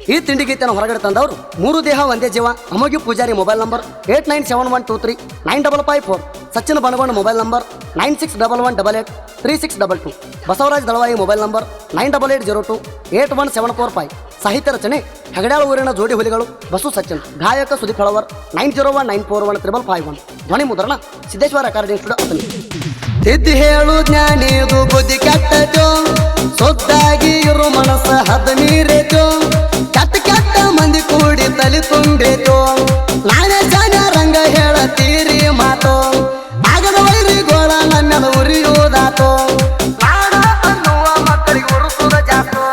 ಈ ತಿಂಡಿ ಗೀತೆಯನ್ನು ಹೊರಗಡೆ ತಂದವರು ಮೂರು ದೇಹ ಒಂದೇ ಜೀವ Amogi Pujari mobile number 8971239554 Sachin Banagonda mobile number 9611883622 Basavaraj Dalavayi mobile number 9880281745 ಸಾಹಿತ್ಯ ರಚನೆ ಹೆಗಡ್ಯಾಳ ಊರಿನ ಜೋಡಿ ಹುಲಿಗಳು ಬಸು ಸಚಿನ್ ಗಾಯಕ ಸುದೀಪ್ ಹಳವರ್ 9019415551 ಧ್ವನಿ ಮುದ್ರಣ ಸಿದ್ದೇಶ್ವರ ರೆಕಾರ್ಡಿಂಗ್ ಸ್ಟುಡಿಯೋ ಅತನಿ ತಿದ್ದಿ ಹೇಳು ಜ್ಞಾನಿದು ಬುದ್ಧಿ ಕೆಟ್ಟಜೋ ಸೊದ್ದಾಗಿ ಇರು ಮನಸ್ಸ ಹದ ಮೀರೇಜೋ ಕೆಟ್ಟ ಕೆಟ್ಟ ಮಂದಿ ಕೂಡಿ ತಲೆ ತುಂಬೇಜೋ ನಾನೇ ಜಾನ ರಂಗ ಹೇಳತೀರಿ ಮಾತೋ ಆಗದ ವೈರಿಗೋಳ ನನ್ನೆಲ್ಲ ಉರಿಯುವುದಾತೋ ನಾಡ ಅನ್ನುವ ಮಕ್ಕಳಿಗೆ ಉರುಸುದ ಜಾತೋ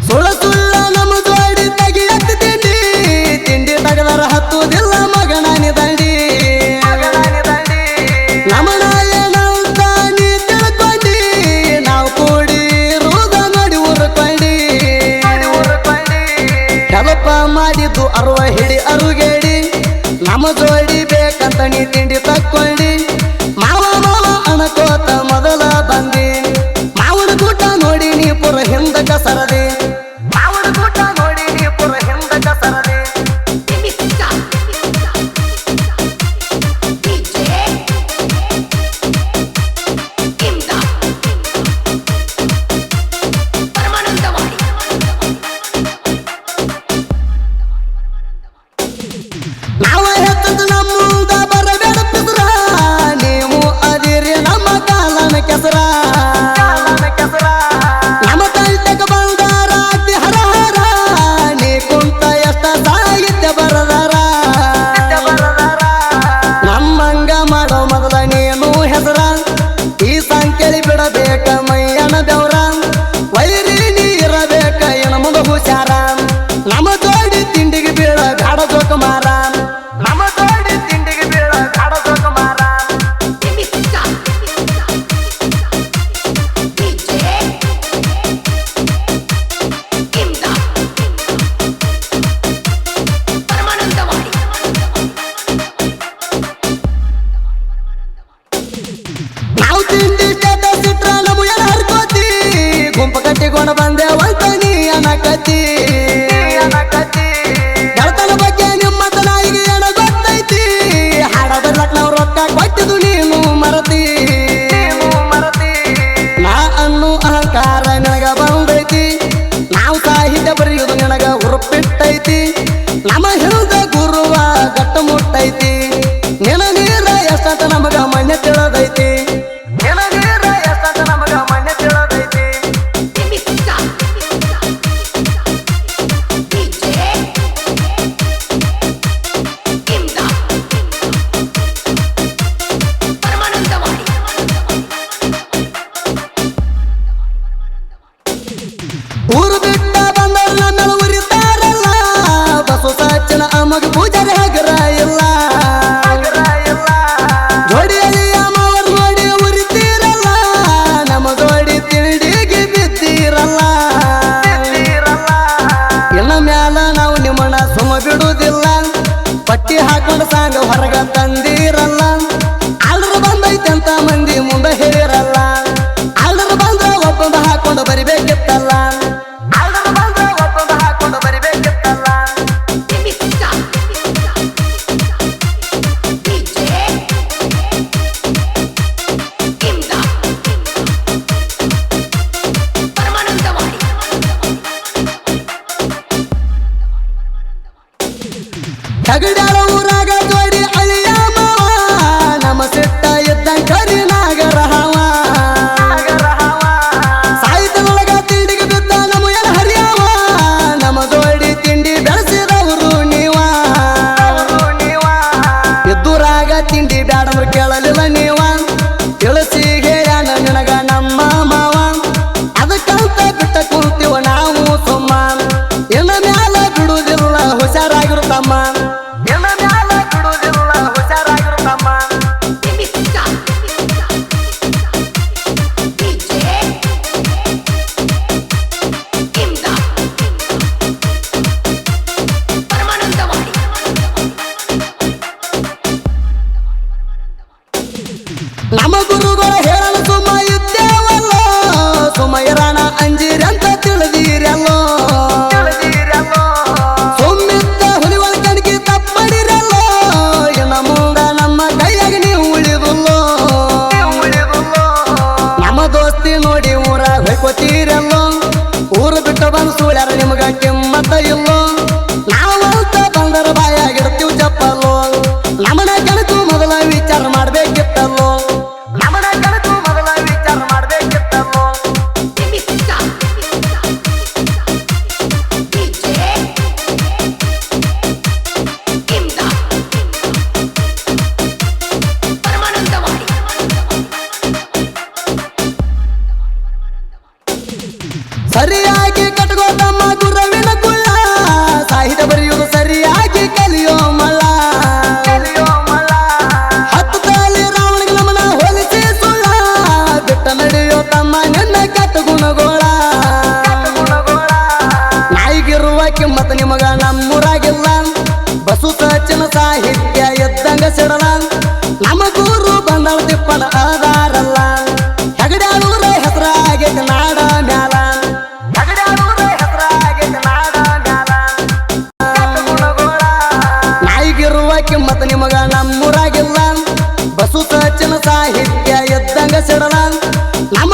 ಸುಳ್ಳ ಸುಳ್ಳ ನಮ್ಮ ಜೋಡಿ ತೆಗಿಯತ್ತ ತಿಂಡಿ ತಗದರ ಹತ್ತುವುದಿಲ್ಲ ಮಗನಾನಿ ದಂಡಿ ನಮನಾಯ ನೌತ ನೀ ತಿಳ್ಕೊಂಡಿ ನಾವು ಕೂಡಿ ರೋದ ನೋಡಿ ಉರ್ಕೊಂಡಿ ಕೆಲಪ ಮಾಡಿದ್ದು ಅರುವ ಹಿಡಿ ಅರುಗೇಡಿ ನಮ್ಮ ಜೋಡಿ ಬೇಕಂತ ನೀ ತಿಂಡಿ ತಕ್ಕೊಂಡಿ ಮಾವ ಮಾವ ಅಣಕೋತ ಮೊದಲ ಬಂದಿ ಮಾವನ ಕೂಟ ನೋಡಿ ನೀ ಪುರ ಹಿಂದಕ ಸರದಿ ನಾವ ಹೆಚ್ಚದ ನಮ್ಮುಂದ ಬರಬೇಡ ಪಿಸ್ರ ನೀವು ಅದಿರಿ ನಮ್ಮ ಕಾಲನ ಕೆಸರ ನಮ್ಮ ಕಂಟಕ ಬಂದಾರ ಅತಿ ಹರ ಹರ ನೀ ಕುಂತ ಎಷ್ಟ ಸಾಹಿತ್ಯ ಬರದಾರ ನಮ್ಮಂಗ ಮಾಡೋ ಮೊದಲ ನೀನು ಹೆಸರ ಈ ಸಂಖ್ಯೆಲಿ ಬಿಡಬೇಕ ಮೈಯನ ಬೆವರ ವೈರಿ ನೀರಬೇಕ ಏನ ಮುಂದ ಹುಷಾರ ನಮ್ಮ ಜೋಡಿ ತಿಂಡಿಗೆ ಬೀಳ ಗಾಡ ಜೋಕ ಮಾರ ನಮ್ಮ ಜೋಡಿ ತಿಂಡಿಗೆ ಬೀಳ ಗಾಡ ಜೋಕ ಮಾರ ನಾವು ತಿಂಡಿ ಸಿಟ್ರ ನಮ್ಮ ಎಲ್ಲ ಹರ್ಕೋತಿ ಗುಂಪ ಕಟ್ಟಿಕೊಂಡು ಬಂದೆ ಒಂಟನಿ ಅನ್ನಕತಿ ಗೆಳತನ ಬಗ್ಗೆ ನಿಮ್ಮತ್ತ ನಾಯಿಗೆ ಏನ ಗೊತ್ತೈತಿ ಹಾಡ ಬರ್ಲಕ್ ನಾವು ರೊಕ್ಕ ಕೊಟ್ಟಿದ್ದು ನೀನು ಮರತಿ ನಾ ಅನ್ನು ಅಹಂಕಾರ ನಿನಗ ಬಂದೈತಿ ನಾವು ಸಾಹಿತ್ಯ ಬರೆಯುವುದು ನಿನಗ ಉರುಪಿಟ್ಟೈತಿ ನಮ್ಮ ಹಿಡಿದ ಗುರುವ ಗಟ್ಟ ಮುಟ್ಟೈತಿ ನಿನ ನೀರ ಎಷ್ಟಂತ ನಮಗ ಮಣ್ಣೆ ತಿಳಿದೈತಿ ನಿನ ನೀರ ಎಷ್ಟಂತ ನಮಗ ಮಣ್ಣೆ ತಿಳಿದೈತಿ ಊರು ಬಿಟ್ಟ ಬಂದವ್ರು ನನ್ನ ಉರಿತಾರಲ್ಲ ಬಸವ ಸಚ್ಚಿನ ಅಮ್ಮಗ ಪೂಜಾರಿ ಹಗರ ಇಲ್ಲ ಜೋಡಿಯಲ್ಲಿ ಅಮ್ಮವ್ರು ನೋಡಿ ಉರಿತೀರಲ್ಲ ನಮ್ಮ ಜೋಡಿ ತಿಂಡಿಗೆ ಬಿದ್ದಿರಲ್ಲ ಇನ್ನ ಮ್ಯಾಲ ನಾವು ನಿಮ್ಮನ್ನ ಸುಮ್ಮ ಬಿಡುವುದಿಲ್ಲ ಪಟ್ಟಿ ಹಾಕೊಂಡು ಸಾಂಗ ಹೊರಗ ತಂದಿರಲ್ಲ ಆಲ್ರ ಬಂದೈತೆ ಅಂತ ಮಂದಿ ಮುಂದೆ ಹೇಳಿರಲ್ಲ ಆಲ್ರ ಬಂದ್ರ ಒಬ್ಬಂದ ಹಾಕೊಂಡು ಬರಿಬೇಕಿತ್ತಲ್ಲ ಆಲ್ರ ಊರು ಬಿಟ್ಟು ಬಂದು ಸುಳ್ಯಾರ ನಿಮಗ ಕಿಮ್ಮತ್ತ ಇಲ್ಲೋ ನಾವಂತ ಬಂದರ ಬಾಯಾಗಿಡ್ತೀವಿ ಚಪ್ಪಲ್ಲೋ ನಮನ ಕಣಕು ಮೊದಲ ವಿಚಾರ ಮಾಡ್ಬೇಕಿತ್ತಲ್ಲೋ ನಮನ ಕಣಕು ಮೊದಲ ವಿಚಾರ ಮಾಡ್ಬೇಕಿತ್ತಲ್ಲೋ ಸರಿಯಾಗಿ ಕಟ್ಕೋ ತಮ್ಮ ಗುರವಿನ ಕುಳ್ಳ ಸಾಹಿತ್ಯ ಬರೆಯುವುದು ಸರಿಯಾಗಿ ಕಲಿಯೋ ಮಳ್ಳ ಹತ್ತು ತಾಲಿ ರಾವಣಿಗೆ ನಮನ ಹೋಲಿಸಿ ಸುಳ್ಳ ಬಿಟ್ಟ ನಡೆಯೋ ತಮ್ಮ ನನ್ನ ಕೆಟ್ಟ ಗುಣಗೋಳ ನಾಯಿಗಿರುವ ಕಿಮ್ಮತ್ ನಿಮಗ ನಮ್ಮೂರಾಗಿಲ್ಲ ಬಸು ಸಚಿನ ಸಾಹಿತ್ಯ ಎದ್ದಂಗ ಸಿಡಲ ನಮ್ಮ ಗುರು ಬಂದಳ ತಿಪ್ಪನ ಆಧಾರಲ್ಲ ಹೆಗಡ್ಯಾಳೂರ ಹೆಸರಾಗೈತೆ ನಾಡ ಮ್ಯಾಲ ನಾಯಿಗಿರುವ ಕಿಮ್ಮತ್ ನಿಮಗ ನಮ್ಮೂರಾಗಿಲ್ಲ ಬಸು ಸಚಿನ ಸಾಹಿತ್ಯ ಎದ್ದಂಗ ಸಿಡಲ ನಮ್ಮ